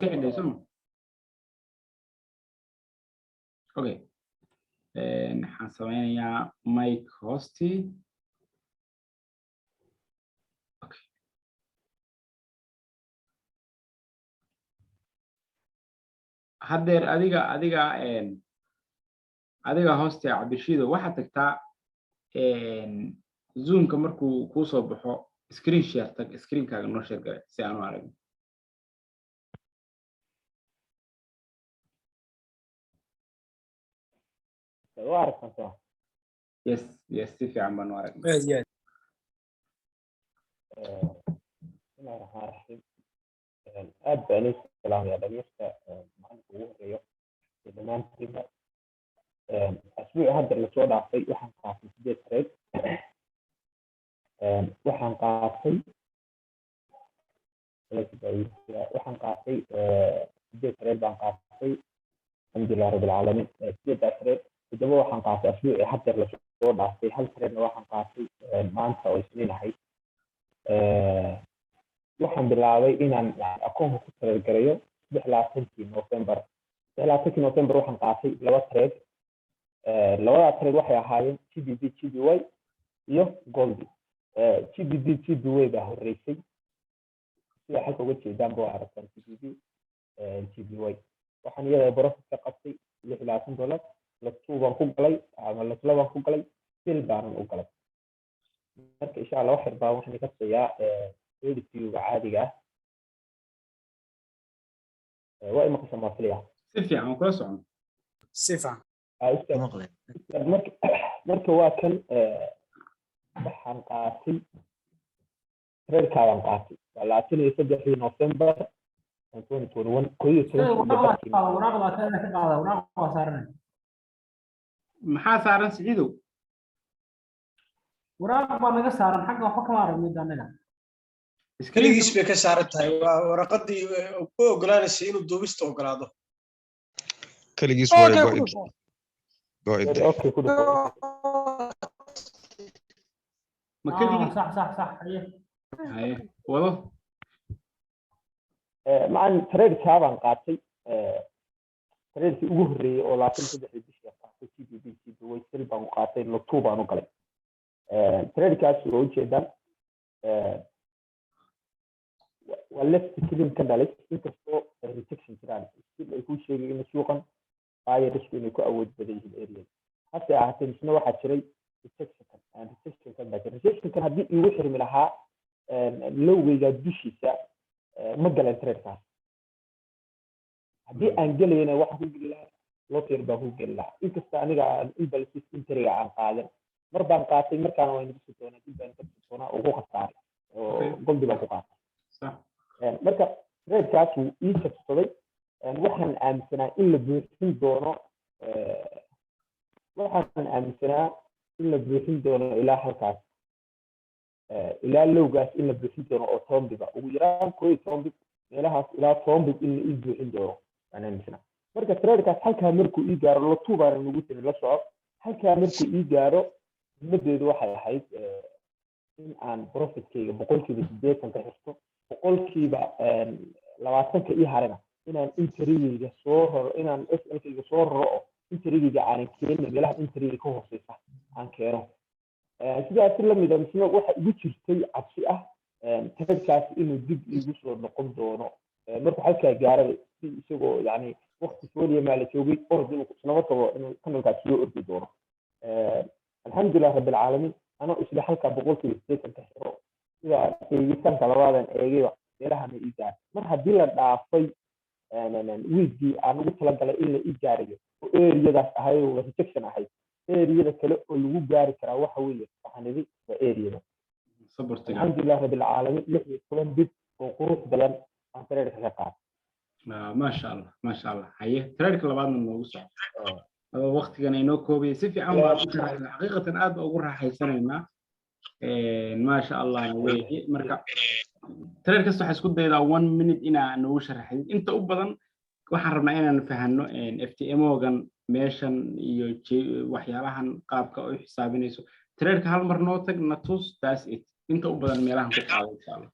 كحد يسمى اوكي نحن سوينا مايك هوستي اوكي هدير adiga hooste cabdishiido waxaad tagtaa zoomka markuu kuu soo baxo screen share tag screenkaaga noo share gare si aan u aragno yes si fiican baan u aragnaa bismillahi raxmaani raxiim aad baan idin salaamayaa dhageysta macalinka ugu horeeyo ee dhammaantiinba asbuuci hadda lasoo dhaafay waxaan qaatay 8 trade waxaan qaatay 8 trade baan qaatay alxamdulilah rabbil caalamiin 8 trade toddoba waxaan qaatay asbuuci hadda lasoo dhaafay hal trade waxaan qaatay maanta oo isniin ahayd waxaan bilaabay inaan akoonka ku taageerayo 26 November waxaan qaatay laba trade labada trade waxay ahaayeen GBP GBY iyo Gold GBP GBY baa horeysay sida xalka uga jeedaan boo aragtaan GBP GBY waxaan iyada profit ka qabtay $26 la tuuban ku galay ama la laban ku galay sil baan u galay marka insha Allah wax baa waxaan ka sayaa editiga caadiga waa ima qasam maatliya si fiican kula socon si fiican marka waa kan waxaan qaatay trade-kaadan qaatay 23 November 2021 maxaa saaran Siciidow waraaq baa naga saaran xagga waxa kama aragno anaga iskaligiis bay ka saaran tahay waa warqadii ku ogolaanaysa inuu duubista ogolaado kaligiis way okay ku dhaw ma kaligi صح haye wado macaan trade-kaadan qaatay trade-kii ugu horeeyay oo 23 bishii qaatay GBP way sil baan qaatay lo tuubaan u galay trade-kaas oo ujeedaan waa left clean ka dhalay inkastoo rejection jiraan si ay ku sheegay in suuqan ay risku inay ku awood badan yihiin area hase ahaatee isna waxaa jiray rejection kan haddii igu xirmi lahaa lowgeyga dushiisa ma galan trade-kaas haddii aan gelayna waxaan ku geli lahaa loter baan ku geli lahaa inkasta aniga aan imbalance interiga aan qaadan mar baan qaatay markaana waa inagu soo doonaa dib baan ka doonaa ugu khasaaray oo goldi baan ku qaatay marka trade-kaas wuu ii jabsaday waxaan aaminsanaa in la buuxin doono ilaa halkaas ilaa lowgaas in la buuxin doono oo tombiga ugu yaraan 10 meelahaas ilaa tombig in la ii buuxin doono aan aaminsanaa marka trade-kaas halkaa markuu ii gaaro la tuubaan nagu tiri la soco halkaa markuu ii gaaro mudadeedu waxay ahayd in aan profitkeyga 80% ka xirto 20% ii harina inaan interigeyga soo raro inaan SL-keyga soo raro oo interigeyga aan keenin meelaha interigeyga ka hooseysa aan keeno sidaas la mid ah misna waxa igu jirtay cabsi ah trade-kaas inuu dib igu soo noqon doono marka halkaa gaaray isagoo yani waqti Soomaaliya ma la joogay ordi uu laba tago inuu kanalkaas soo ordi doono alxamdulilah rabbil caalamiin ana isla halka 80% ka xiro sida eegisanka labaadan eegayba meelaha ma ii gaar mar haddii la dhaafay weekii aan ugu talagalay in la ii gaarayo oo area-daas ahay oo rejection ahayd area-da kale oo lagu gaari karaa waxa weeye waxaan idhi waa area-da alxamdulilah rabbil caalamiin 16 bid oo qurux badan aan trade-ka ka qaatay ما شاء الله haye trade-ka labaadna noogu soco waqtigan inoo koobay si fiican baa xaqiiqatan aad ugu raaxaysanayna ما شاء الله weeye marka trade kasta waxa isku daydaa 1 minute inaan noogu sharaxay inta u badan waxaan rabnaa inaan fahanno FTMO-gan meeshan iyo waxyaalahan qaabka ay xisaabinayso trade-ka hal mar noo tag natus that's it inta u badan meelahan ku qaado insha Allah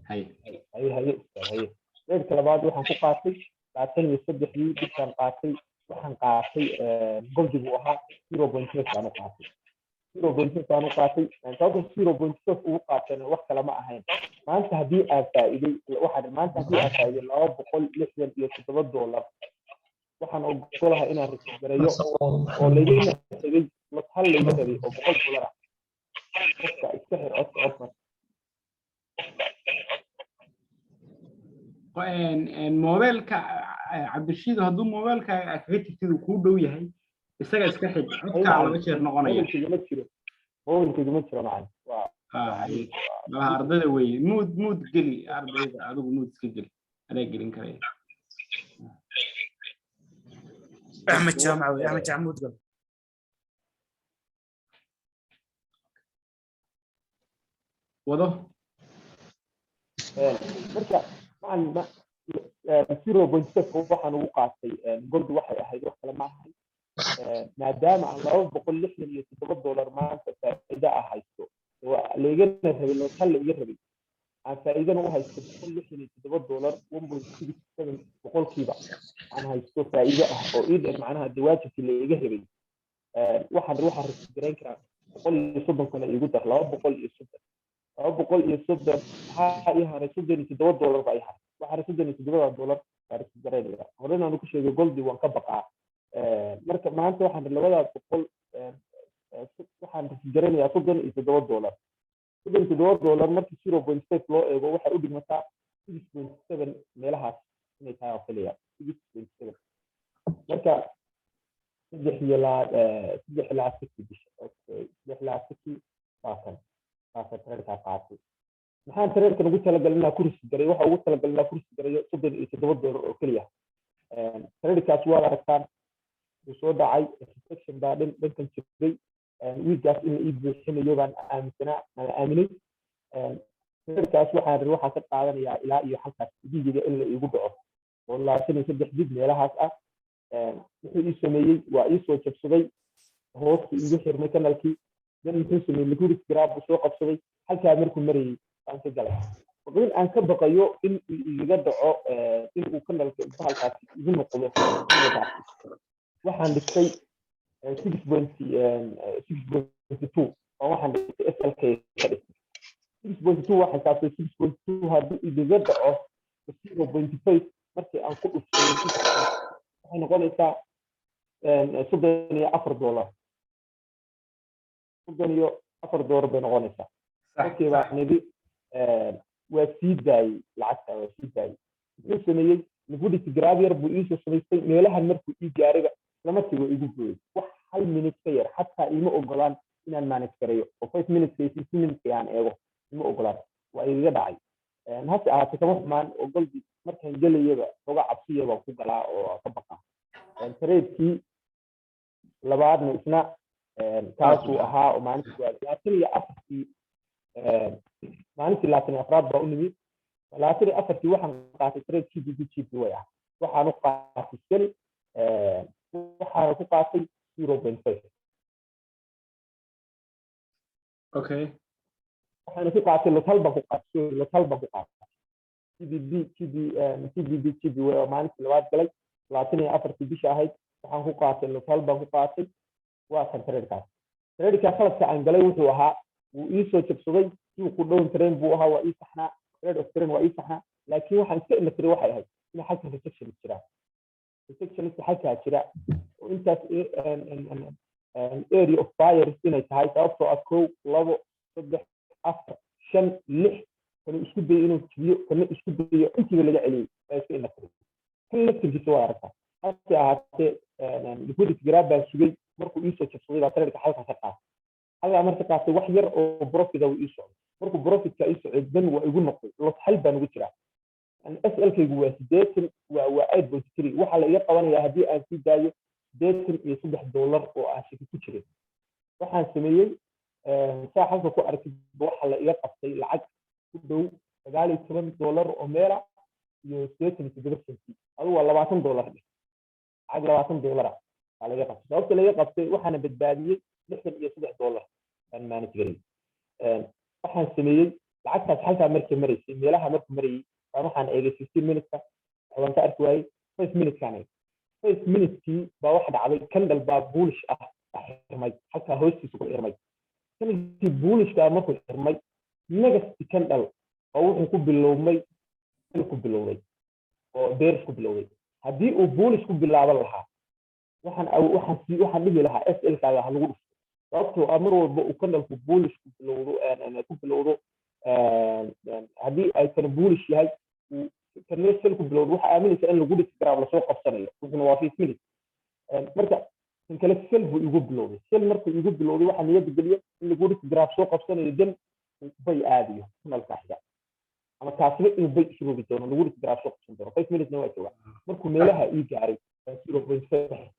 haye reerka labaad waxaan ku qaatay 23 bishaan qaatay waxaan qaatay goldigu ahaa 0.5 aan u qaatay 0.5 aan u qaatay sababta 0.5 ugu qaateen wax kale ma ahayn maanta haddii aad faa'iiday maanta haddii aad faa'iiday $267 waxaan ogolahay inaan rasigareeyo oo laydin tagay hal layga rabay oo $100 ah qofka iska xir codka موبايلك عبد الشيد هدو موبايلك كريتيف كuu dhow yahay isaga iska xid codka laga jeer noqonaya موبايلك ma jiro macna waa ardayda way mood geli ardayda adigu mood iska geli adeeg gelin karaya أحمد جامعة أحمد جامعود قال wado marka macna 0.5 waxaan ugu qaatay goldi waxay ahayd wax kale ma ahayn maadaama aan $267 maanta faa'iido ah haysto leegana rabay loo kale iga rabay aan faa'iidana u haysto $267 1.67 boqolkiiba aan haysto faa'iido ah oo ii dheer macnaha dawaajibkii leega rabay waxaan rasigareyn karaa 130 kale igu dar 230 waxaa ii haray $37 baa ii haray waxaa $37 baa rasigareynaya horena aan ku sheegay goldi waan ka baqaa marka maanta waxaan labadaas boqol waxaan rasigareynayaa $37 markii 0.5 loo eego waxay u dhigmataa 6.7 meelahaas inay tahay oo kaliya 6.7 marka 3 bisha okay 3 baatan tareenka qaatay maxaan tareenkan ugu talagalnaa kursi garay waxa ugu talagalnaa kursi garay $37 oo kaliya tareenkaas waa aragtaan uu soo dhacay section baa dhankan jiray wiilkaas in ii buuxinayo baan aaminay tareenkaas waxaa ka qaadanayaa ilaa iyo halkaas digiga in la igu dhaco oo 23 dib meelahaas ah wuxuu ii sameeyey waa ii soo jabsaday hoosta igu xirmay kanalkii dan intuu sameeyey liquidity grab soo qabsaday halkaa markuu marayay aan ka galay وقيل أن كبقيو إن يقدعو إن وكنا الكالكات يهم القوة waxaan dhigtay 6.2 oo waxaan dhigtay SLK ka dhigtay 6.2 waxay taasay 6.2 haddii idiga dhaco 0.5 markii aan ku dhuftay waxay noqonaysaa $34 $34 bay noqonaysaa markii baa nidi waa sii daayay lacagta waa sii daayay wuxuu sameeyey liquidity grab yar buu iisoo samaystay meelahan markuu ii gaariba lamakiiba igu gooyay wax hal minute ka yar xataa ima ogolaan inaan manage gareeyo oo 5 minutes iyo 6 minutes aan eego ima ogolaan waa iga dhacay hase ahaatee kama xumaan oo goldi markaan gelayaba uga cabsiya baan ku galaa oo ka baqa tradeekii labaadna isna kaasuu ahaa oo maalintii waa 24 maalintii 24 baa u nimid 24 waxaan qaatay trade GBP way ah waxaan u qaatay sel waxaan ku qaatay 0.5 okay waxaan ku qaatay local baan ku qaatay GBP way maalintii labaad galay 24 bisha ahayd waxaan ku qaatay local baan ku qaatay waa kan trade-kaas khaladka aan galay wuxuu ahaa wuu ii soo jabsaday suuqu dhown train buu ahaa waa ii saxnaa trade of train waa ii saxnaa laakiin waxaan iska ilatiray waxay ahayd in xagga rejection jira xaggaa jira oo intaas area of buyers inay tahay sababtoo ah 1 2 3 4 5 6 kana isku day inuu jibiyo kana isku dayo intii laga celiyay waa iska ilatiray kan laftirkiisa waa aragtaa hase ahaatee liquidity grab baan sugay markuu ii soo jabsaday baa trade-ka halka ka qaatay halka marka qaatay wax yar oo profit ah uu ii socday markuu profit-ka ii socday dan waa igu noqday lot hal baan ugu jiraa SLK-gu waa 8 waa 8.3 waxa la iga qabanayaa haddii aan sii daayo $83 oo aan shaki ku jiray waxaan sameeyey saa halka ku arkay waxa la iga qabtay lacag ku dhow $19 oo meela iyo 87 cent adigu waa $20 lacag $20 baa laga qabtay sababta laga qabtay waxaana badbaadiyey $63 aan manage garay waxaan sameeyey lacagtaas halkaa markay maraysay meelaha markuu marayay waxaan eegay 15 minutes waxaan ka arki waayay 5 minutes kan 5 minutes baa waxa dhacday candle baa bullish ah xirmay halka hoostiisa ku xirmay candle bullish ka markuu xirmay negative candle oo wuxuu ku bilowmay oo bearish ku bilowday haddii uu bullish ku bilaaban lahaa waxaan dhigi lahaa SL kaaga ha lagu dhufto sababtoo ah mar walba uu candle bullish ku bilowdo haddii ay kan bullish yahay kan SL ku bilowdo waxa aaminaysa in lagu dhigi karaa la soo qabsanayo wuxuuna waa 5 minutes marka in kale sel buu igu bilowday sel markuu igu bilowday waxaa niyad geliya in lagu dhigi karaa soo qabsanayo dan bay aadiyo candleka xiga ama taasba inuu bay isugu doono lagu dhigi karaa soo qabsan doono 5 minutes waa jooga markuu meelaha ii gaaray 0.7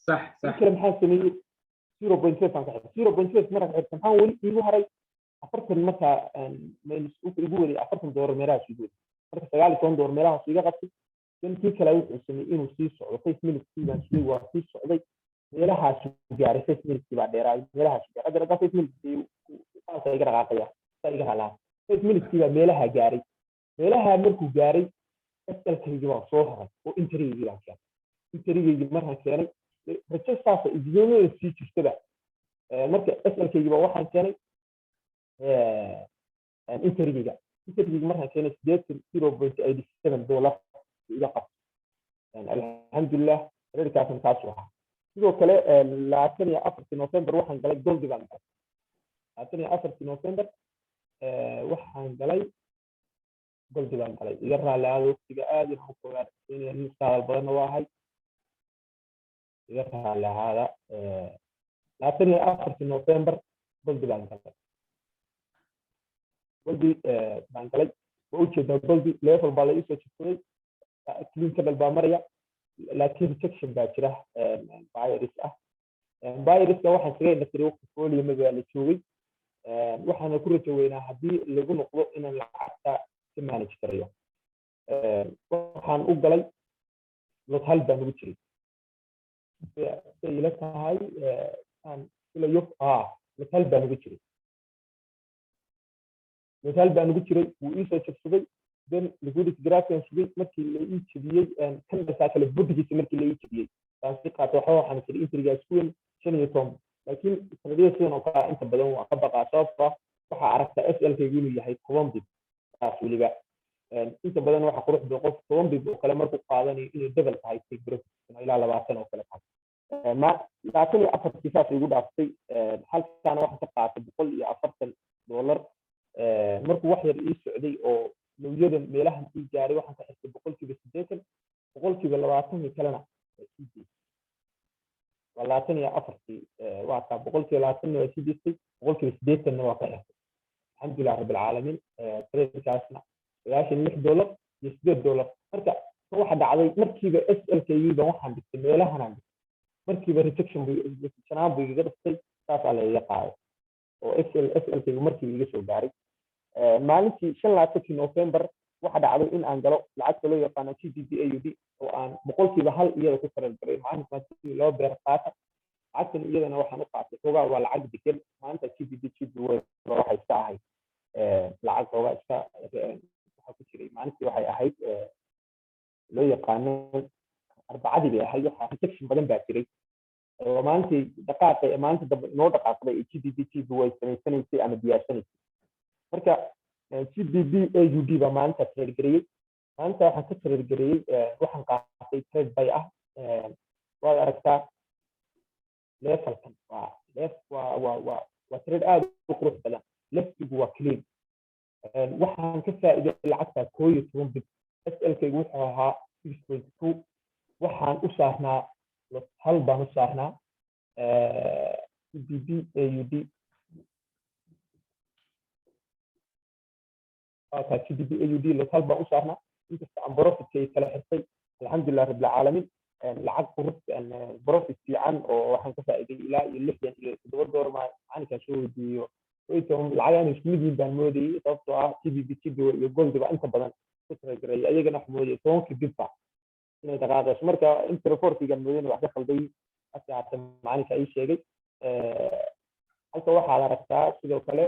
صح كلام حاسس 0.7 كان 0.7 مره كنت maxaan wali igu haray 40 marka meel isku igu wali 40 door meelaha igu wali marka 19 door meelaha iga qabtay intii kale wuxuu sameeyay inuu sii socdo 5 minutes baan sii waa sii socday meelaha gaaray 5 minutes baa dheeraay meelaha gaaray hadda 5 minutes ay iga dhaqaaqaya iga halaa 5 minutes baa meelaha gaaray meelaha markuu gaaray SL-kayga waa soo haray oo intriga baa keenay intriga marka keenay rajastaas idiyooyinka sii jirtada marka SL-kayga waxaan keenay intriga marka keenay 0.87 dollar ila qab alxamdulillah reerkaasan taas waxa sidoo kale 24 November waxaan galay gold baan 24 November waxaan galay gold baan galay iga raalaado waqtiga aad u xooggan inay mustaaqbal badan waahay iga raalaada 24 November gold baan galay oo ujeeda gold level baa la isoo jirtay clean candle baa maraya laakiin rejection baa jira buyers waxaan kaga indhastiray waqti fooliyo magaala la joogay waxaana ku rajo weynaa haddii lagu noqdo inaan lacagta si manage karayo waxaan u galay lot hal baan ugu jiray say ila tahay aan filayo lot hal baan ugu jiray مثال بان ugu jiray wuu ii soo jabsaday then liquidity graphic sugay markii la ii jabiyay kan kale budgiisa markii la ii jabiyay taasi qaato waxaan jiray intriga isku weyn 15 laakiin sanadiyada sidan oo kale inta badan waa ka baqaa sababta waxa aragta SL-kaygu inuu yahay 10 bid taas waliba inta badan waxa qurux badan qof 10 bid oo kale markuu qaadanayo inuu double tahay take profit ilaa 20 oo kale ma laakiin afar kiisaas igu dhaaftay halkaan waxa ka qaatay $140 markuu wax yar ii socday oo lawyadan meelahan ii gaaray waxaan ka xirtay 80% 20% kalena walaatan iyo afartii waa ka 20% waa sii jirtay 80% waa ka xirtay alxamdulillah rabbil caalamiin trade-kaasna $96 iyo $8 marka waxa dhacday markiiba SL-kayga waxaan dhigtay meelahan aan markiiba rejection buu iga dhigtay taas la iga qaaday oo SL-kayga markiiba iga soo gaaray maalintii 25 November waxa dhacday in aan galo lacagta loo yaqaan GBP/AUD oo aan 100% iyada ku tareeray maalintii loo beer qaata lacagtan iyadana waxaan u qaatay xogaa waa lacag degan maanta GBP waxay ka ahayd lacag xogaa iska waxa ku jiray maalintii waxay ahayd loo yaqaano arbacadii bay ahayd waxa rejection badan baa jiray oo maalintii dhaqaaqay maalinta dambe noo dhaqaaqday GBP way sameysanaysay ama diyaarsanaysay marka GBP/AUD baa maanta trade gareeyay maanta waxaan ka trade gareeyay waxaan qaatay trade buy ah waa aragtaa levelkan waa trade aad u qurux badan leftigu waa clean waxaan ka faa'iiday lacagta 12 bid SL-kaygu wuxuu ahaa 6.2 waxaan u saarnaa hal baan u saarnaa GBP/AUD GBP/AUD hal baan u saarnaa inkasta aan profit-kay kala xirtay alxamdulillah rabbil caalamiin lacag profit fiican oo waxaan ka faa'iiday ilaa $67 maalinkaas soo weydiiyo lacagaan isku mid yihiin baan moodayay sababtoo ah GBP iyo gold ba inta badan ku taageeray ayagana wax moodayay 10 bid baa inay dhaqaaqayso marka interfortiga moodayna wax ka qalday asxaabta maalinka ay sheegay halka waxaad aragtaa sidoo kale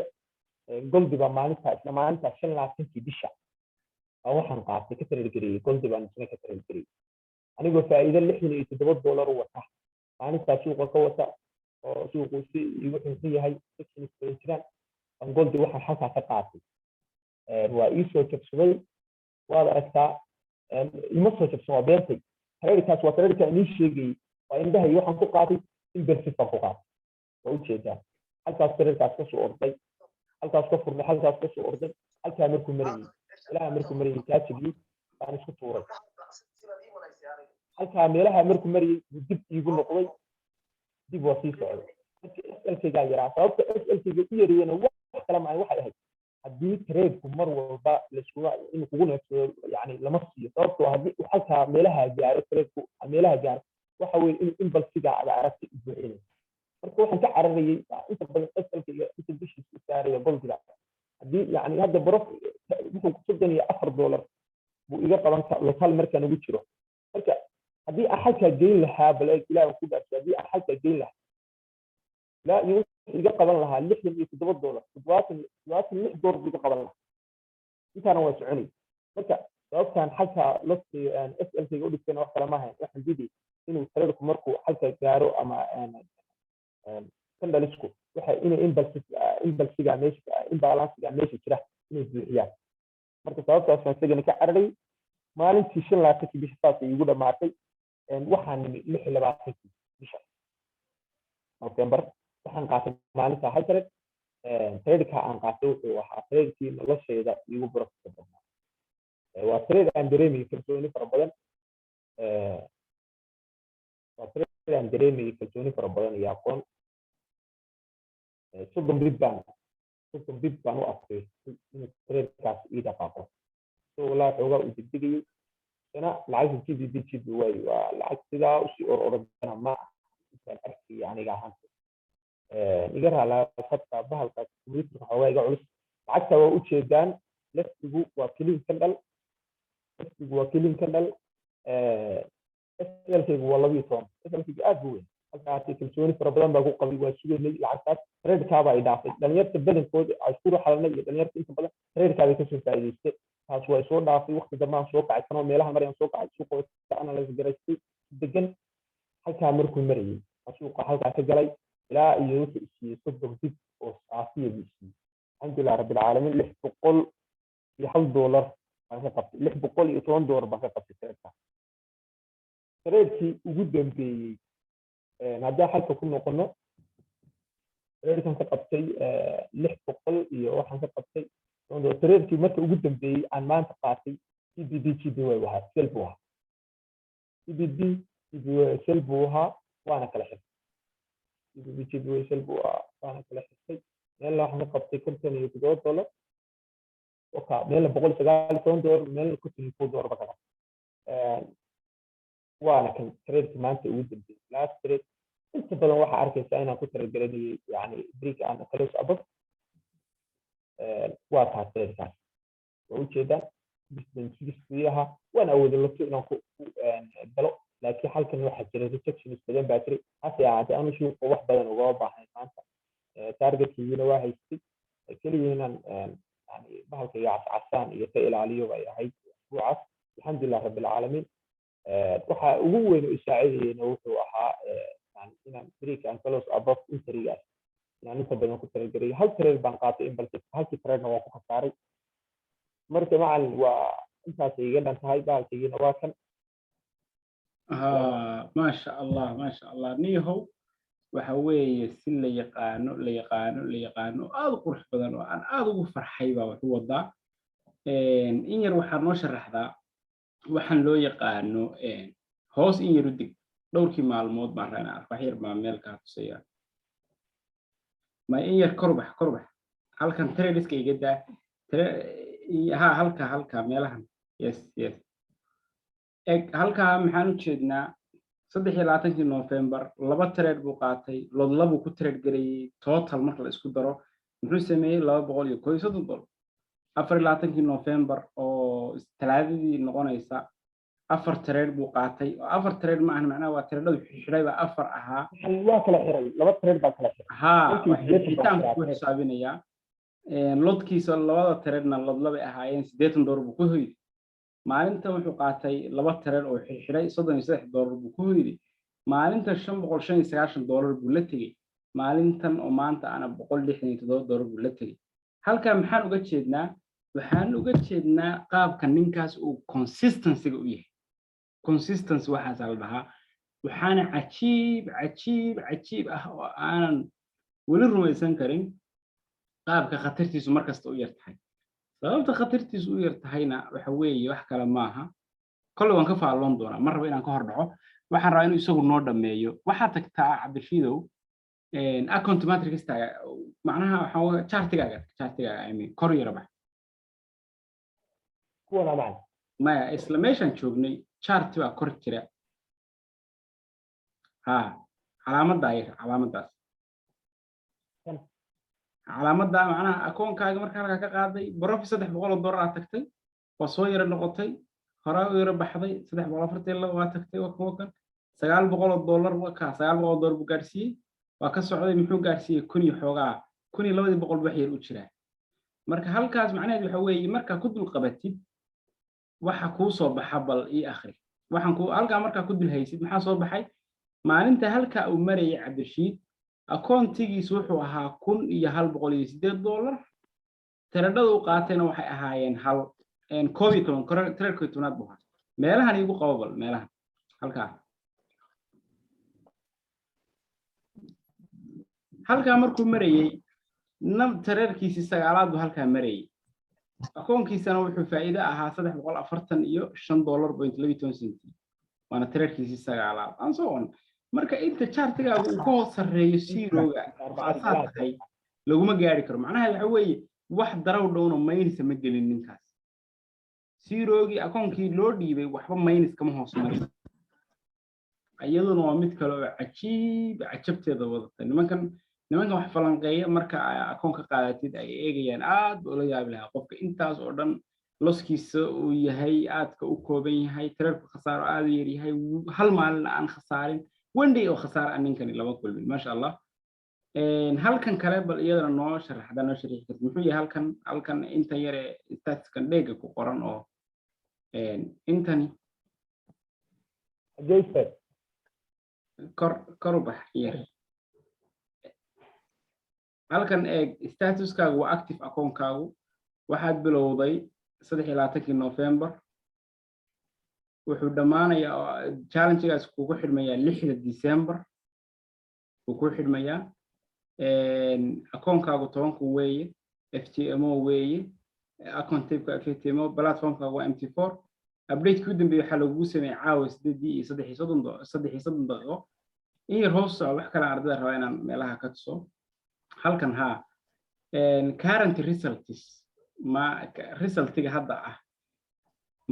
gold baa maalinta 25 bisha waxaan qaatay ka trade gariyay goldi baan isna ka trade gariyay anigoo faa'iido $67 wata maalintaas suuqa ka wata oo suuqu si igu xunsan yahay sections jiraan aan goldi waxaan halkaa ka qaatay waa ii soo jabsaday waad aragtaa ima soo jabsan waa beentay trade-kaas waa trade-ka inii sheegayay waa indhahay waxaan ku qaatay in berfit baan ku qaatay waa ujeedaa halkaas trade-kaas ka soo orday halkaas ka furnay halkaas ka soo orday halkaa markuu marayay ilaha markuu marayay kaa jabiyey baan isku tuuray halkaa meelaha markuu marayay buu dib iigu noqday dib waa sii socday markii SLK-gaa yaraa sababta SLK-ga u yariyana wax kale maahay waxay ahayd haddii trade-ku mar walba inuu kugu neefsado yani lama siiyo sababtoo haddii halkaa meelaha gaaro trade-ku meelaha gaaro waxa weeye in impulsiga ada aragtay u buuxinay marka waxaan ka cararayay inta badan SLK-ga inta bishiisa u saaraya goldiga haddii yani hadda barof wuxuu $34 buu iga qaban lokal markaan ugu jiro marka haddii axadkaa geyn lahaa baleeg ilaah ku dhaafay haddii axadkaa geyn lahaa ilaa iyo iga qaban lahaa $67 $76 iga qaban lahaa intaana waa soconay marka sababtaan halkaa laftii SLK-ga u dhigtayna wax kale ma ahayn waxaan diiday inuu trade-ku markuu halka gaaro ama kandalisku waxa inay imbalsiga meesha imbalansiga meesha jira inay buuxiyaan marka sababtaas aan isagana ka cararay maalintii 25 bisha taas igu dhamaatay waxaan 26 bisha November waxaan qaatay maalinta hal trade-ka aan qaatay wuxuu ahaa trade-kii noloshayda igu profit badnaa waa trade aan dareemay kalsooni fara badan waa trade aan dareemay kalsooni fara badan iyo aqoon soddon bid baan u arkay in trade-kaas ii dhaqaaqo so walaa xoogaa u degdegayay sana lacagta GBP waa lacag sidaa usii orodana ma intaan arkay aniga ahaanta iga raalaa khadka bahalka computerka xoogaa iga culus lacagta waa ujeedaan laftigu waa clean candle SLK-gu waa 12 SLK-gu aad buu weyn halkaasi kalsooni fara badan baa ku qabay waa sugaynay lacagtaas trade-kaaba ay dhaafay dhalinyarta badankooda ay isku xalanay iyo dhalinyarta inta badan trade-kaabay kasoo faa'iidaystay taas waa soo dhaafay waqti dambaan soo kacay kanoo meelaha marayaan soo kacay suuqa analyze garaystay degan halkaa markuu marayay suuqa halkaa ka galay ilaa iyo wuxuu isiiyey soddon dib oo saafiya buu isiiyey alxamdulilah rabbilcaalamiin $601 baan ka qabtay $610 baan ka qabtay trade-ka trade-kii ugu dambeeyey haddaan halka ku noqono trade-kan ka qabtay 600 iyo waxaan ka qabtay trade-kii marka ugu dambeeyey aan maanta qaatay CBD wahaa sel buu ahaa CBD sel buu ahaa waana kala xirtay CBD sel buu ahaa waana kala xirtay meelna waxaan ka qabtay $57 oka meelna $119 meelna $54 ba ka qabtay waana kan trade maanta ugu dambeeyay last trade inta badan waxa arkaysaa inaan ku talagelinay yani break aan close above waa taa trade-kaas waa ujeedaan bisbankiiskayaha waan awooday lato inaan ku galo laakiin halkan waxaa jira rejections badan baa jiray hase ahaatee anu suuqa wax badan ugama baahnay maanta targetkiina waa haystay keliya inaan yani bahalkayga cascasaan iyo ka ilaaliyo bay ahayd usbuucaas alxamdulilah rabbilcaalamiin waxa ugu weyn oo isaacidayna wuxuu ahaa inaan break and close above entry-gaas inaan inta badan ku talagelay hal trade baan qaatay in balse halkii trade-na waa ku khasaaray marka macalin waa intaas iga dhan tahay bahalkaygiina waa kan maasha allah niyahow waxa weeye si la yaqaano aad u qurux badan oo aan aad ugu farxay baa wuxuu wadaa in yar waxaa noo sharaxdaa waxaan loo yaqaano hoos in yar u deg dhowrkii maalmood baan raana arko wax yar baa meel kaa tusaya ma in yar korbax halkan tradeska iga daa halka meelahan yes halkaa maxaan u jeednaa 23 November 2 trade buu qaatay lodlabu ku trade gareeyay total marka la isku daro muxuu sameeyay $230 24 November oo talaadadii noqonaysa 4 trade buu qaatay 4 trade ma ahan macnaha waa trade xidhay baa 4 ahaa waa kala xiray 2 trade baa kala xiray xitaan ku xisaabinaya lodkiisa labada trade-na lodlaba ahaayeen $80 buu ku hoyay maalinta wuxuu qaatay 2 tareer oo xirxiray $33 buu ku yiri maalinta $595 buu la tagay maalintan oo maanta ana $167 buu la tagay halka maxaan uga jeednaa waxaan uga jeednaa qaabka ninkaas uu consistency u yahay consistency waxa la dhahaa waxaana cajiib ah oo aanan wali rumaysan karin qaabka khatartiisu markasta u yartahay sababta khatartiisu u yartahayna waxa weeye wax kale maaha kullu waan ka faalloon doonaa mar raba inaan ka hor dhaco waxaan rabaa inuu isagu noo dhameeyo waxa tagtaa Cabdishiidow account matrix taaga macnaha waxa chartigaaga I mean kor yara bax kuwana macna ma isla meeshan joognay chart waa kor jira ha calaamadaas calaamada macnaha akoonkaaga marka halka ka qaaday profit $300 aad tagtay waa soo yara noqotay hore u yara baxday $342 waa tagtay waa kan $900 waa ka $900 buu gaarsiiyay waa ka socday muxuu gaarsiiyay 1000 xoogaa 1200 wax yar u jira marka halkaas macnaheedu waxa weeye marka ku dul qabatid waxa ku soo baxa bal ii akhri waxaan ku halka marka ku dul haysid maxaa soo baxay maalinta halka uu marayay Cabdishiid akoontigiisu wuxuu ahaa $1,108 tareedada uu qaatayna waxay ahaayeen hal COVID-19 buu ahaa meelahan igu qabal meelahan halka markuu marayay nab tareerkiisi 9aad buu halka marayay akoonkiisana wuxuu faa'iido ahaa $345.12 waana tareerkiisi 9aad aan soo on marka inta chartigaagu uu ka hoos sareeyo zero-ga asaasay laguma gaari karo macnaha waxa weeye wax daraw dhowno minus ma gelin ninkaas zero-gi akoonkii loo dhiibay waxba minus kama hoos marin ayaduna waa mid kale oo cajabteeda wadata nimankan wax falanqeeya marka akoonka qaadatid ay eegayaan aad oo la yaab lahaa qofka intaas oo dhan loskiisa uu yahay aadka u kooban yahay tareerku khasaaro aad u yar yahay hal maalin aan khasaarin وندي أو خسارة أن يمكن إلا بقول ما شاء الله هل كان كلام الإيادة إنه شرح ده نشرح كتمحوي هل كان أنت يرى استاذ كان دقيق كقرن أو أنتني جيد كربح ير هل كان استاتوس كاغو أكتيف أكون كاغو واحد بالوضي صدق إلى تكين نوفمبر wuxuu dhamaanayaa challenge-gaas kugu xidhmaya 6 December ku xidhmaya akoonkaagu 10 weeye FTMO weeye account type-ka FTMO platform-ka waa MT4 update ku dambeeyay waxa lagu sameeyay caawa 3:30 daqiiqo in hoos wax kala ardayda rabaa inaan meelaha ka tuso halkan current results-ga hadda ah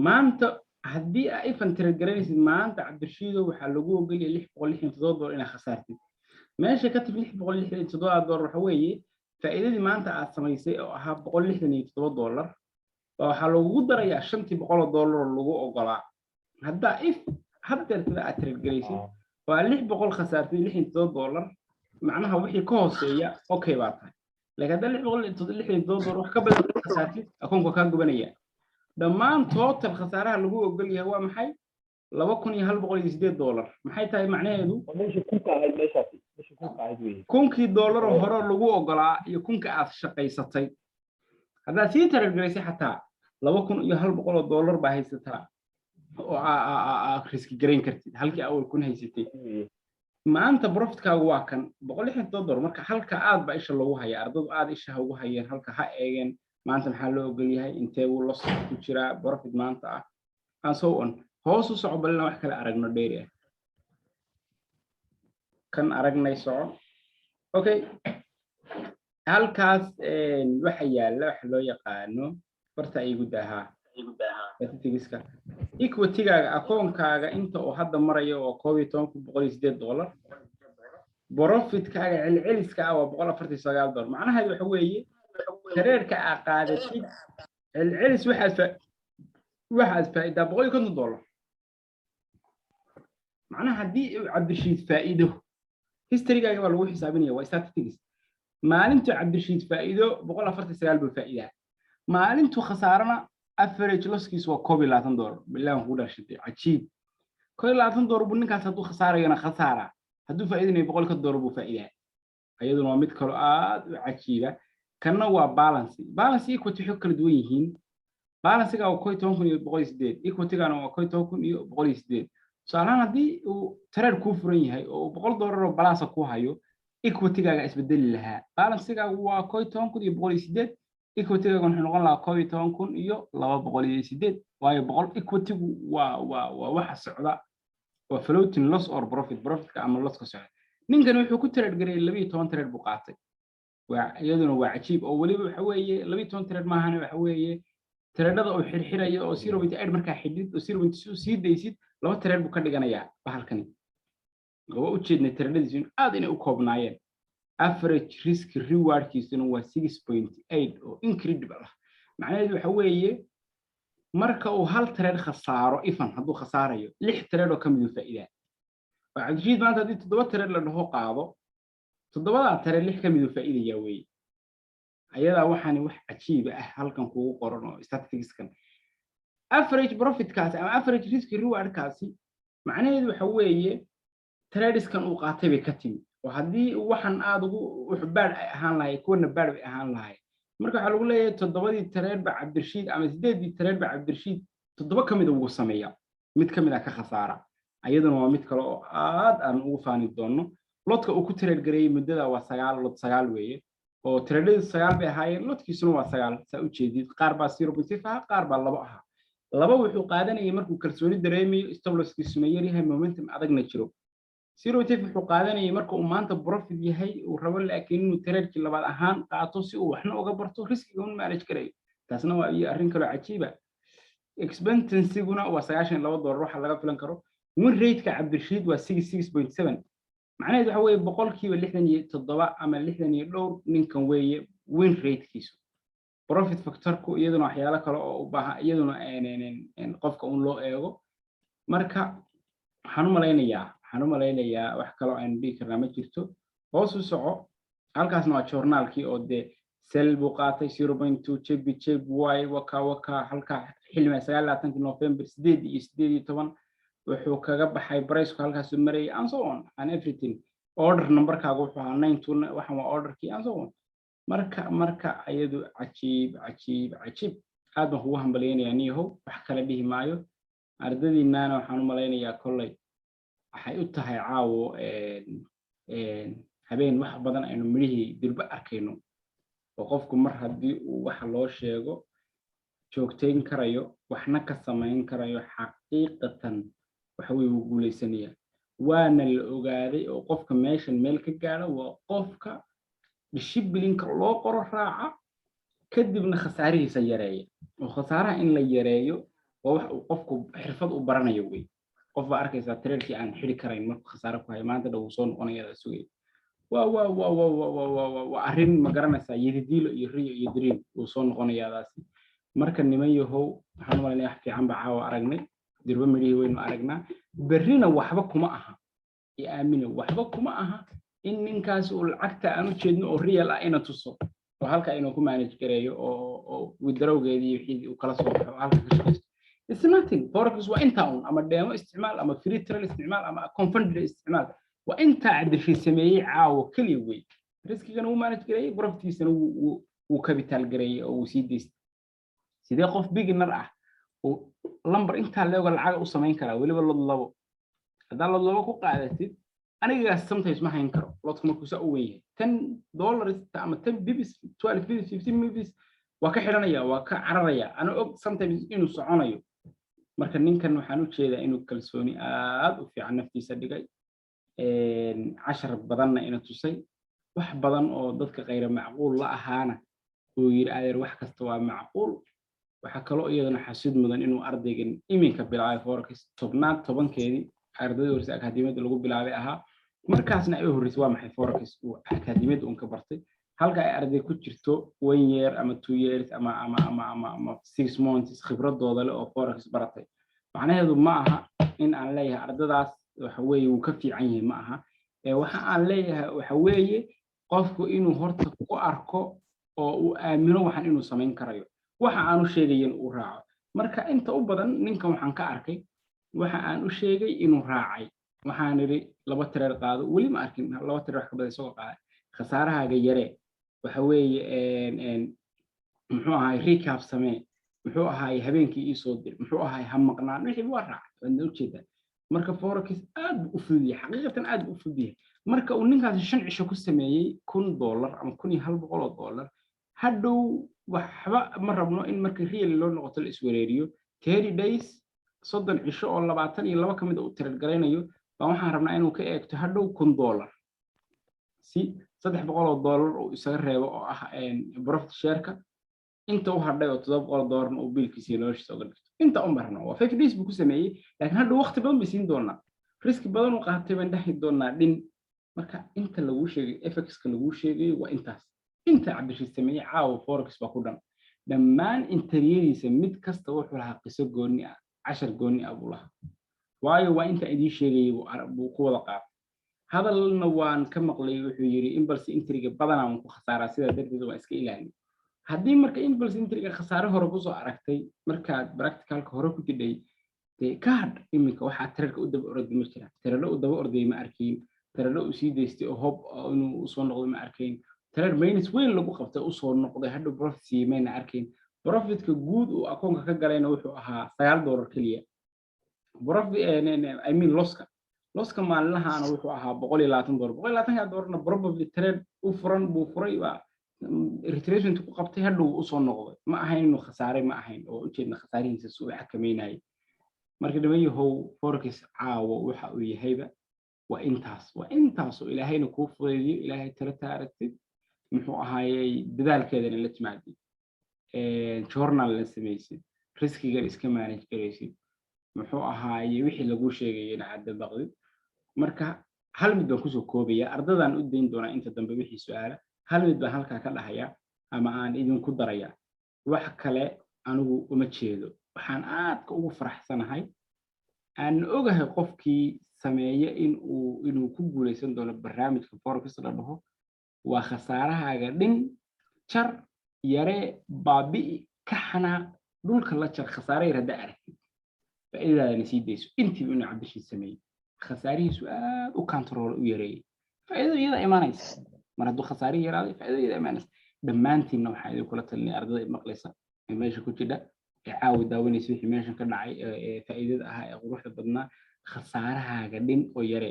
maanta haddii ay fantir garanaysid maanta Cabdishiido waxa lagu ogoliyay $667 in khasaartid meesha ka tib $667 waxa weeye faa'iidadii maanta aad samaysay oo ahaa $167 waxa lagu darayaa $500 lagu ogolaa hadda hadda aad tirgaraysid waa $600 khasaartid $667 macnaha wixii ka hooseeya okay baa tahay laakiin $667 wax ka badan khasaartid akoonka ka gubanaya dhammaan total khasaaraha lagu ogol yahay waa maxay $2,108 maxay tahay macnaheedu meesha ku qaad meeshaasi meesha ku qaad weey $1,000 hore lagu ogolaa iyo $1,000 aad shaqaysatay hadda si targeysay xataa $2,100 baa haysataa oo risk gareyn kartid halkii awal kun haysatay maanta profitkaagu waa kan $160 marka halka aad ba isha lagu hayaa ardadu aad isha ugu hayeen halka ha eegeen maanta maxaa loo ogol yahay intee uu loss ku jira profit maanta ah and so on hoos u socbalna wax kale aragno dheeri ah kan aragnay soco okay halkaas waxa yaala wax loo yaqaano farta ay gudaha statistics-ka equity-gaaga akoonkaaga inta oo hadda marayo oo $12,108 profitkaaga celceliska ah waa $149 macnaha waxa weeye tareerka aqaadatid العلس واحد فائدة $150 معناها دي عبد الرشيد فائده هيستوري قال لو حسابني هو statistics ما انتو عبد الرشيد فائده $149 بالفائده ما انتو خسارنا average losskiis waa $12 bilaan ku dhashay cajiib $12 buu ninkaas hadduu khasaarayana khasaara hadduu faa'iidinayo $100 buu faa'iidaa ayaduna waa mid kale aad u cajiiba kana waa balance equity xog kala duwan yihiin balancega waa $11,108 equity-gana waa $11,108 tusaalahaan haddii uu trade ku furan yahay oo $100 oo balance ku hayo equity-gaaga isbedeli lahaa balancegaagu waa $11,108 equity-gaaga wuxuu noqon lahaa $12,208 waayo equity-gu waa waxa socda waa floating loss or profitka ama loss ka socda ninkan wuxuu ku trade garay 12 trade buu qaatay iyaduna waa cajiib oo waliba waxa weeye 12 trade maahan waxa weeye tradeada oo xirxiraya oo 0.8 marka xidid oo 0.2 sii daysid laba trade buu ka dhiganayaa bahalkani oo u jeednay tradeadiisu aad inay u koobnaayeen average risk rewardkiisuna waa 6.8 oo incredible ah macnaheedu waxa weeye marka uu hal trade khasaaro ifan hadduu khasaarayo 6 trade oo kamid faa'iido waxa jid maanta hadii 7 trade la dhaho qaado 7 trade 6 kamid faa'iidaya weey ayada waxaan wax cajiib ah halkan kugu qoran oo statistics-kan average profit kaas ama average risk reward kaasi macnaheedu waxa weeye tradeskan uu qaatay bay ka timi oo hadii waxan aad ugu baad ay ahaan lahayd kuwana baad ay ahaan lahayd marka waxa lagu leeyahay 7 trade ba Cabdirashiid ama 8 trade ba Cabdirashiid 7 kamid uu sameeyaa mid kamid ah ka khasaara ayaduna waa mid kale oo aad aan ugu faani doono lodka uu ku trade gareeyay muddada waa 9 weeye oo trade 9 bay ahaayeen lodkiisuna waa 9 saa u jeedid qaar baa 0.5 qaar baa 2 ah laba wuxuu qaadanayay markuu kalsooni dareemayo stop loss-kiisuna yaryahay momentum adagna jiro 0.5 wuxuu qaadanayay marka uu maanta profit yahay uu rabo laakiin inuu trade-kii labaad ahaan qaato si uu waxna uga barto riskiga uu manage karayo taasna waa arrin kale cajiib ah expense-guna waa $92 waxa laga filan karo win rate-ka Cabdirashiid waa 66.7 macnaheedu waxa weeye boqolkiiba 67 ama 62 ninkan weeye win rate-kiisu profit factor-ku iyaduna waxyaalo kale oo u baahan iyaduna qofka uu loo eego marka waxaan u malaynayaa wax kale oo aan dhigi karnaa ma jirto hoos u soco halkaasna waa journalkii oo de sell buu qaatay 0.2 check y waka halka xilliga 29 November 8 wuxuu kaga baxay price-ku halkaas uu maray and so on and everything order number-kaagu wuxuu ahaa 92 waxan waa order-kii and so on marka ayadu cajiib aad baan ugu hambaleynayaa niyahow wax kala dhihi maayo ardadiinana waxaan u malaynayaa kollay waxay u tahay caawo habeen wax badan aynu midhihii dirba arkayno oo qofku mar haddii uu wax loo sheego joogtayn karayo waxna ka samayn karayo xaqiiqatan waxa weeye uu guuleysanayaa waana la ogaaday oo qofka meeshan meel ka gaaro waa qofka discipline-ka loo qoro raaca kadibna khasaarihiisa yareeya oo khasaaraha in la yareeyo waa wax uu qofku xirfad u baranayo weey qof baa arkaysa trade-kii aan xiri karayn markuu khasaaro ku hayo maanta dhow soo noqonaya sugay waa arrin ma garanaysaa yiridiilo iyo riyo iyo dream uu soo noqonayaadaasi marka niman yahow waxaan u malaynayaa wax fiican baa caawa aragnay dirba midhihii waynu aragnaa berrina waxba kuma aha iyo aamina waxba kuma aha in ninkaas uu lacagta aan u jeedno oo real ah ina tuso oo halka inuu ku manage gareeyo oo withdrawgeedii wixii uu kala soo baxo halka ka shaqeysto it's nothing forex waa inta ama demo isticmaal ama free trade isticmaal ama confounded isticmaal waa inta Cabdirashiid sameeyay caawo kaliya way riskigana uu manage gareeyay profitkiisana uu capital gareeyay oo uu sii deystay sidee qof beginner ah oo number inta leego lacag u sameyn kara waliba labo hadaa labo ku qaadatid aniga sometimes ma hayn karo lodku markuu saa u weeyay $10 ama 10 bps 12 bps 15 bps waa ka xiranaya waa ka cararaya ana og sometimes inuu soconayo marka ninkan waxaan u jeedaa inuu kalsooni aad u fiican naftiisa dhigay cashar badanna inuu tusay wax badan oo dadka qayr macquul la ahaana oo yiri adeer wax kasta waa macquul waxa kale oo iyadana xasuud mudan inuu ardaygan iminka bilaabay forex 10keedii ardayda warsa akademiyada lagu bilaabay ahaa markaasna ay horeysay waa maxay forex oo akademiyada uu ka bartay halka ay arday ku jirto 1 year ama 2 years ama 6 months khibradooda leh oo forex baratay macnaheedu ma aha in aan leeyahay ardadaas waxa weeye uu ka fiican yahay ma aha waxa aan leeyahay waxa weeye qofku inuu horta ku arko oo uu aamino waxan inuu sameyn karayo waxa aanu sheegayn uu raaco marka inta u badan ninkan waxaan ka arkay waxa aan u sheegay inuu raacay waxaan iri laba tireer qaado weli ma arkin laba tireer wax ka badan soo qaaday khasaarahaaga yare waxa weeye muxuu ahaay recap samee muxuu ahaay habeenkii ii soo dir muxuu ahaay ha maqnaan wixii waa raacay waad u jeedaa marka forex aad u fududiya xaqiiqatan aad u fududiya marka uu ninkaas 5 cisho ku sameeyay $1,000 ama $1,100 hadhow waxba ma rabno in marka real loo noqoto la iswareeriyo 30 days 30 cisho oo 22 kamid u tirar gareynayo baa waxaan rabnaa inuu ka eegto hadhow $1,000 si $300 oo isaga reebo oo ah profit share-ka inta uu hadhay oo $700 oo biilkiisa loo soo galto inta u marno waa 5 days buu ku sameeyay laakiin hadhow waqti badan bisiin doonaa risk badan uu qaatay baan dhaxi doonaa dhin marka inta lagu sheegay FX-ka lagu sheegay waa intaas inta cabdishii sameeyay caawa forex baa ku dhan dhammaan interiyadiisa mid kasta wuxuu lahaa qiso gooni ah 10 gooni ah buu lahaa waayo waa inta idii sheegay buu ku wada qaab hadalna waan ka maqlay wuxuu yiri impulse intriga badan aan ku khasaaraa sida darteed waa iska ilaali haddii marka impulse intriga khasaare hore ku soo aragtay markaad practicalka hore ku tidhay card iminka waxa trade-ka u daba orday ma jira trade u daba orday ma arkin trade u sii deystay oo hob inuu soo noqdo ma arkin trade minus weyn lagu qabtay u soo noqday hadhow profit siimeyna arkin profitka guud oo akoonka ka galayna wuxuu ahaa $9 kaliya profit I mean loska maalinlahaana wuxuu ahaa $120 na probably trade u furan buu furay waa retracement ku qabtay hadhow u soo noqday ma ahayn inuu khasaare ma ahayn oo u jeedna khasaarihiisa soo xakameynay marka dhameeyahow forex caawo waxa uu yahayba waa intaas oo ilaahayna ku fudeeyo ilaahay tala taaragtid muxuu ahaayay dadaalkeedana la timaadid journal la sameeyay riskiga iska manage gareysid muxuu ahaayay wixii lagu sheegay in aad baqdid marka hal mid baan ku soo koobaya ardadan u deyn doona inta dambe wixii su'aala hal mid baan halka ka dhaxaya ama aan idin ku daraya wax kale anigu uma jeedo waxaan aad ugu faraxsanahay aan ogahay qofkii sameeya inuu ku guuleysan doono barnaamijka forex la dhaho waa khasaarahaaga dhin jar yare baabi ka xanaaq dhulka la jar khasaare rada aragtid faa'iidada sii deyso intii inuu cabdishii sameeyay khasaarihiisu aad u control u yareeyay faa'iidada imaanaysa mar hadduu khasaarihi yaraaday faa'iidada imaanaysa dhammaantiinna waxaa idin kula talinay ardada maqlaysa meesha ku jira caawi daawanaysa wixii meeshan ka dhacay faa'iidada ah ee quruxda badnaa khasaarahaaga dhin oo yare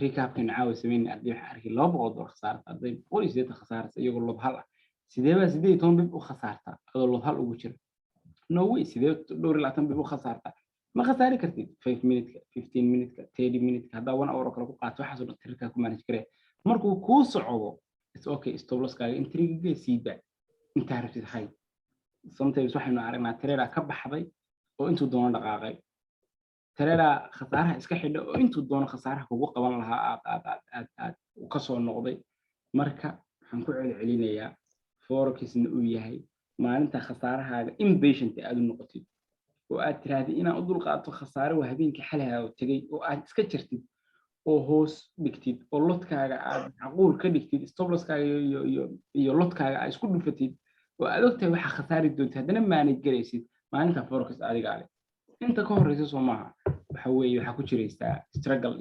recapkan caawi sameeyay arday waxa arkay $200 khasaarta arday qoyseed khasaarta iyagoo lod hal ah sidee baa 18 bib u khasaarta adoo lod hal ugu jira no way sidee dhowr 20 bib u khasaarta ma khasaari kartid 5 minutes 15 minutes 30 minutes hadda 1 hour kala ku qaato waxa soo tirka ku manage kare markuu ku socdo it's okay stop loss kaaga intriga siida inta rabtid hay sometimes waxaynu aragnaa trader ka baxday oo intuu doono dhaqaaqay trader khasaaraha iska xidha oo intuu doono khasaaraha kugu qaban lahaa aad ka soo noqday marka waxaan ku celcelinayaa forex-na uu yahay maalinta khasaarahaaga impatient aad u noqotid oo aad tiraahday inaan u dul qaato khasaare waa habeenkii xalaha oo tagay oo aad iska jirtid oo hoos dhigtid oo lodkaaga aad macquul ka dhigtid stop loss-kaaga iyo lodkaaga aad isku dhufatid oo aad ogtahay waxa khasaari doonta haddana manage garaysid maalinta forex adiga leh inta ka horeysa Soomaha waxa weeye waxa ku jireysta struggle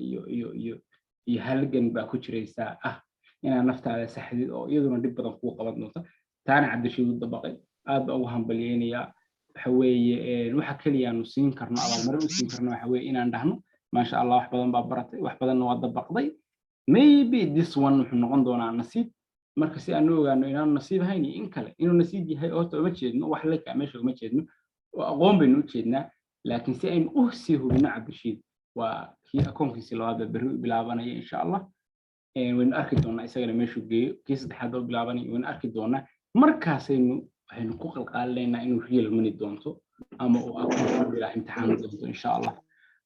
iyo halgan baa ku jireysta inaad naftaada saxdid oo iyaduna dib badan ku qaban doonto taana cabdishii u dabaqay aad ugu hambalyeynaya waxa weeye waxa kaliya aanu siin karno abaalmarin u siin karno waxa weeye inaan dhahno ma sha Allah wax badan baa baratay wax badan waa dabaqday maybe this one wuxuu noqon doonaa nasiib marka si aan ogaano inaan nasiib hayni in kale inuu nasiib yahay oo ma jeedno wax la ka meesha uma jeedno oo aqoon baynu u jeednaa laakiin si aynu u sii hubino cabdishii waa kii akoonkiisa labaad bari bilaabanaya insha Allah waynu arki doonaa isagana meeshu geeyo kii saddexaad oo bilaabanaya waynu arki doonaa markaasaynu waxaynu ku qalqaaleynaa inuu real money doonto ama uu akoon bila imtixaan doonto insha Allah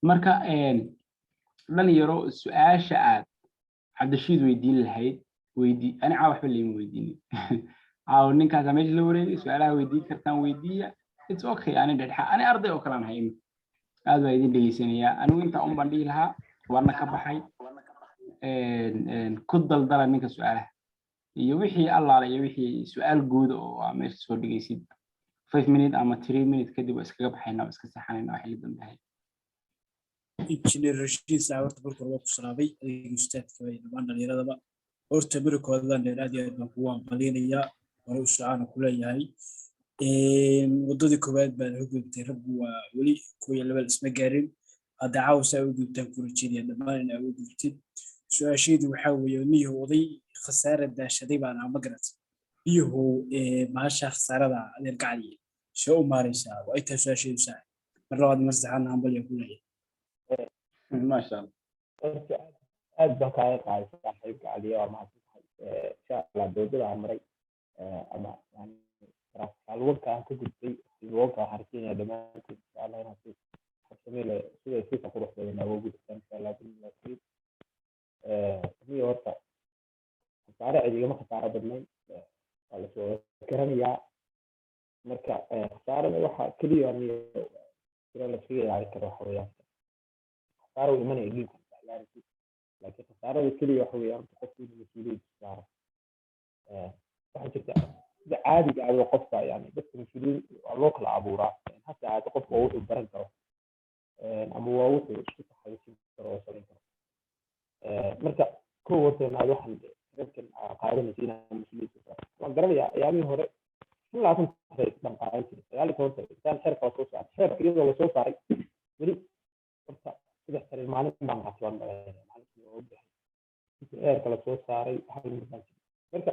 marka dhalinyaro su'aasha aad cabdishii weydiin lahayd أنا عاوح باللي مويديني عاو نينكا زميج لوري سؤالها ويدي كرتان ويدية it's okay أنا أرضي أكلان هاي هذا يدين ديسينيا أنا وإنت بندي لها وأنا كبحي كد الدلا نينكا سؤالها يوحي الله على يوحي سؤال جود أو مش سؤال ديسيد 5 minutes ama 3 minutes kadib waa iskaga baxaynaa oo iska saxanaynaa wax la dambeeyay injineer Rashiid Saawirta barkor waa ku salaamay ustaadka way dhamaan dhalinyarada horta barkoodan dheeraad iyo aad ku aqbalinayaa hore u socon ku leeyahay wadadii koowaad baan hoggaantay rabbu waa wali kuwa level isma gaarin hadda caawsa u gudbtaan ku rajeenaya dhamaan in ay u gudbtid su'aasheedu waxa weeye niyo oday khasaare daashaday baan ama garad iyo maasha khasaarada adeer gacali soo maaraysa waa ay tahay su'aasheedu sax mar labaad mar saxan aan bal ku leeyahay ما شاء الله aad baan kaaga qaaday saaxiibka caliya waa mahadsantahay insha allah dowladda aan maray ama yani alwanka aan ka gudbay alwanka waxaan rajeynayaa dhammaantood insha allah inaan si farsame leh sida si qurux badan ugu gudbaan insha allah bismillaahi niyo horta khasaare cidigama khasaare badnayn waa lasoo garanayaa marka khasaarada waxa keliya niyo sida la filayo yaari karo waxa weeyaan khasaaro iman ay dhiig laakiin khasaarada keliya waxa weeyaan qofku inuu mas'uuliyad saaro waxa jirta sida caadiga ah qofka yani dadka mas'uuliyiin waa loo kala abuuraa hata aad qofku wuxuu baran karo ama waa wuxuu isku taxawisin karo oo sameyn karo marka koo horta inaad waxan dadkan qaadanaysa inaad mas'uuliyad saaro waan garanayaa ayaamihii hore ilaa kun dhan qaadan jiray sagaal iyo toban intaan xeerka soo saaray xeerka iyadoo la soo saaray weli horta saddex sare maalin baan qatwan maalintii oo bixi xeerka la soo saaray hal mid baan marka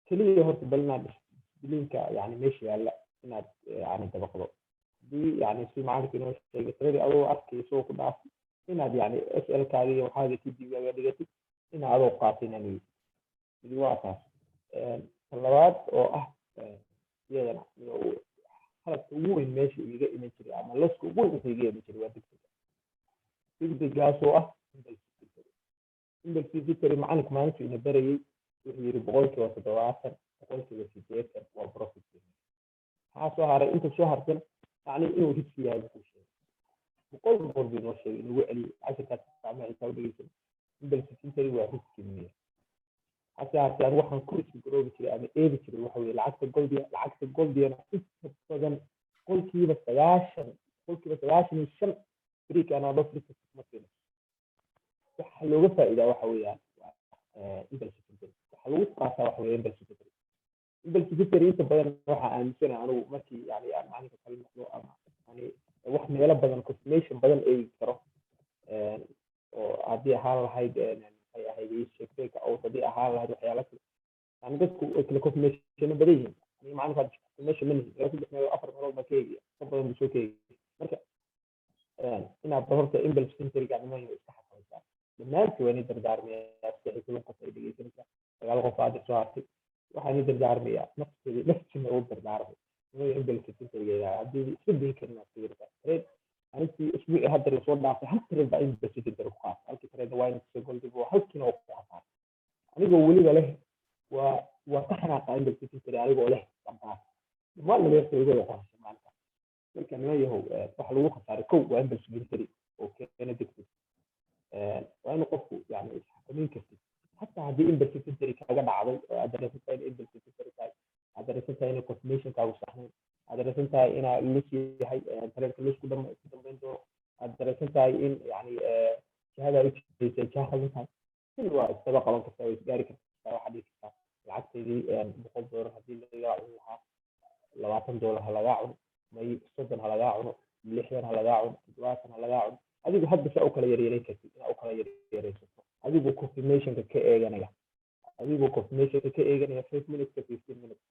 kaliya horta balnaad dilinka yani meesha yaalla inaad yani dabaqdo hadii yani si macalinka inoo sheegay tiradii adoo arkayso ku dhaaf inaad yani SL-kaadi iyo waxaaga TDV-ga dhigatid inaad adoo qaatin ani idi waa taas labaad oo ah iyadana halka ugu weyn meesha iga iman jiray ama laska ugu weyn iga iman jiray waa degdegaas oo ah indexi macalinka maalintu ina barayay wuxuu yiri 70% 80% waa profit maxaa soo haray inta soo hartan yani inuu riski yahay ku sheegay boqol bi noo sheegay inuu celi casharka saamay taw dhigay indexi waa riski miya hasa waxaan ku riski garoobi jiray ama eedi jiray waxa weeye lacagta goldiana inta badan qolkiiba 95 فريق أنا بفرق مثلا حلو بس إذا وحويان إنبل سكتري حلو قاسة وحويان إنبل سكتري أنت بدل روح عن سنة أنا ماشي يعني معني كلمة يعني واحد من يلعب بدل كوستميشن بدل إيه ترى عادي حال هاي يعني هاي الشيء أو تدي حال هذا حيالك يعني بس كوستميشن بديهم يعني معني هذا كوستميشن منه لكن إحنا أفر مرة بكيجي طبعا بشوكي inaad horta impulse centriga niman iska xaqiijisaa dhammaantii waa inay dardaarmayaan si kulan qof ay dhegeysanaysaa sagaal qof aad soo hartay waxaan idin dardaarmayaa naftiina u dardaarmay inay impulse centriga haddii isku day karna fiirka trade antii isbuuci hadda la soo dhaafay hal trade baa impulse centriga ku qaatay halkii trade waa inay soo goldibo halkiina oo ku qaatay anigoo weliba leh waa ka xanaaqaa impulse centriga anigoo leh dhammaan waa la leeyahay iyaga qorshe maanta marka nimayahow waxa lagu khasaaray kow waa impulse centriga oo keena degdeg waa inuu qofku yani isxakameyn kartid حتى هذه impulse centriga kaaga dhacday oo aad dareentay in impulse centriga aad dareentay in confirmation kaagu saxnay aad dareentay in la yahay tareenka la isku dambeyn doono aad dareentay in yani shahada ay jirtay shahada كل واحد سبق لك تسوي سجاري كذا واحد يكسر lacagteedii $100 hadii laga cuno $20 halaga cuno may $30 halaga cuno $60 halaga cuno $70 halaga cuno adigu hadda saa u kala yareeyay kartid u kala yareeyayso adigu confirmation-ka ka eeganaya 5 minutes to 15 minutes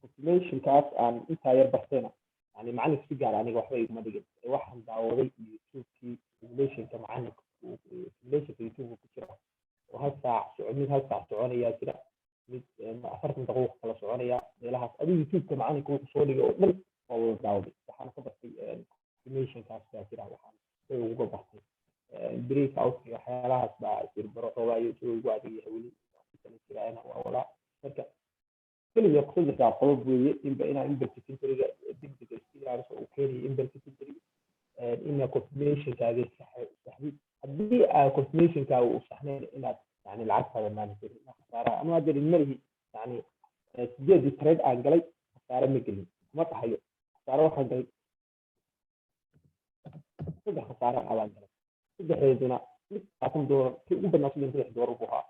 confirmation-kaas aan inta yar bartayna yani macalin si gaar aniga waxba iguma dhigin waxaan daawaday YouTube-kii confirmation-ka macalinka YouTube ku jira hal saac soconaya jira mid 40 daqiiqo kala soconaya meelahaas adigu YouTube-ka macalinka uu soo dhigay oo dhan oo daawaday waxaan ka bartay confirmation-kaas jira waxaan ugu bartay break out waxyaalahaas baa jir baro xoogayo ugu adeegay weli jirayna waa wala marka kaliya qodobka qodob weeye inaa impulse centriga degdeg istiiraarso oo keenay impulse centriga in confirmation-kaaga saxdi haddii confirmation-kaaga uu saxnayn inaad yani lacagtaada maalintii khasaara ama hadda marhi yani sideedii trade aan galay khasaara ma gelin kuma dhahayo khasaaro waxaa galay saddex khasaaro abaan galay saddexdeeduna mid $10 kii ugu badnaa $3 buu ahaa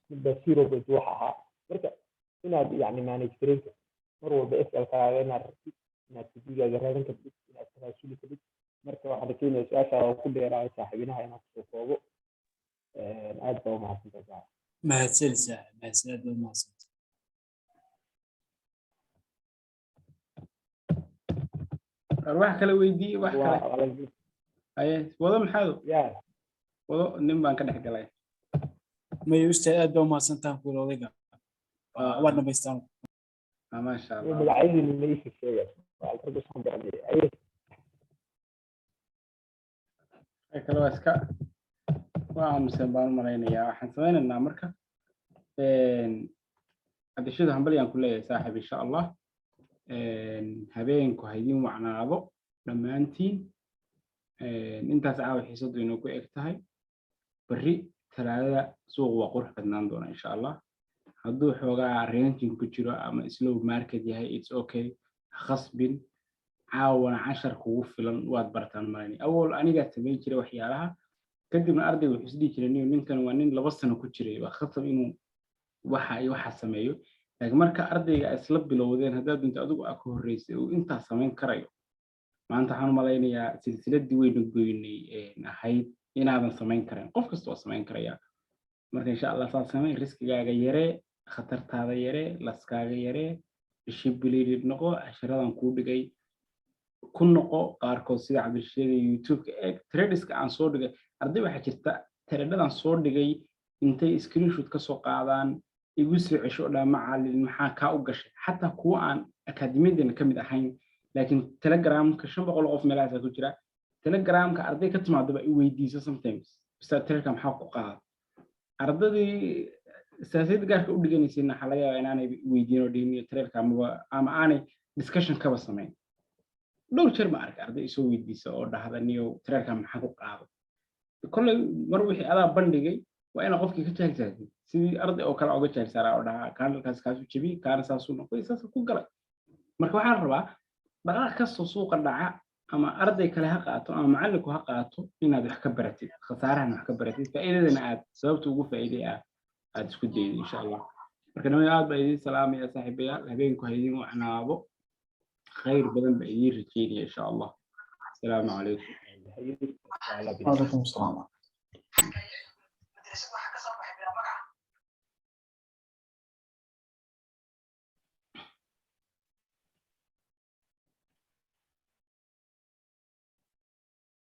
midba 0.1 wax ahaa marka inaad yani manage gareyso mar walba SL-kaaga inaad rabtid inaad tijigaaga raadin kartid inaad talaasuli kartid marka waxaad keenaysaa su-aasha ku dheeraayo saaxiibinaha inaad soo koobo aad baa u mahadsantahay mahadsan saaxiib mahadsan aad baa u mahadsan wax kale weydii wax kale aye wado maxaad yaa wado nin baan ka dhex galay may ustaad aad baa u mahadsantahay kuula odayga waa dhamaystaan maasha Allah magacyadii ma ii sheegay waa rag isku baranay aye kale waa iska waa aamusan baan u malaynayaa waxaan sameynaynaa marka adishada hambalyaan ku leeyahay saaxiib insha Allah habeenku haydin wacnaado dhammaantiin intaas caawa xiisadu inoo ku eg tahay bari talaadada suuq waa qurux badnaan doona insha Allah hadduu xoogaa ranking ku jiro ama slow market yahay it's okay khasbin caawana 10 kugu filan waad bartaan maani awal aniga sameyn jiray waxyaalaha kadibna ardaygu wuxuu isdii jiray ninkan waa nin 2 sano ku jiray waa khasab inuu waxa sameeyo laakiin marka ardayga isla bilowdeen haddaad inta adigu ka horeysay oo inta sameyn karayo maanta waxaan u malaynayaa silsiladii weyn goynay ahayd inaadan sameyn karin qof kasta oo sameyn karaya marka insha Allah saas sameyn riskigaaga yare khatartaada yare laskaaga yare dishibiliid noqo asharadan ku dhigay ku noqo qaarkood sida cabdisheegay YouTube tradeska aan soo dhigay arday waxa jirta tradeadan soo dhigay intay screenshot ka soo qaadaan igu soo cesho macallin maxaa ka u gashay xataa kuwa aan akademiyadana kamid ahayn laakiin telegramka 500 qof meelaha ku jira telegramka arday ka timaado ba i weydiiso sometimes bista telegram maxaa ku qaad ardadii saasid gaarka u dhiganaysiina waxa laga yaabaa inaanay weydiino dhiniyo telegram ama aanay discussion kaba sameyn dhowr jeer ma arag arday soo weydiiso oo dhahda niyo telegram maxaa ku qaado kulay mar wixii adaa bandhigay waa ina qofkii ka jahilsaday sidii arday oo kale uga jahilsara oo dhaha kanalkaas kaas u jabi kaana saas u noqday saas ku galay marka waxaan rabaa dhaqaaq kastoo suuqa dhaca ama arday kale ha qaato ama macallinku ha qaato inaad wax ka baratid khasaarahan wax ka baratid faa'iidadana aad sababta ugu faa'iiday aad isku daydo insha Allah marka nabad aad baa idin salaamaya saaxiibayaal habeenku haydin wacnaado khayr badan baa idin rajeynaya insha Allah assalaamu calaykum وعليكم السلام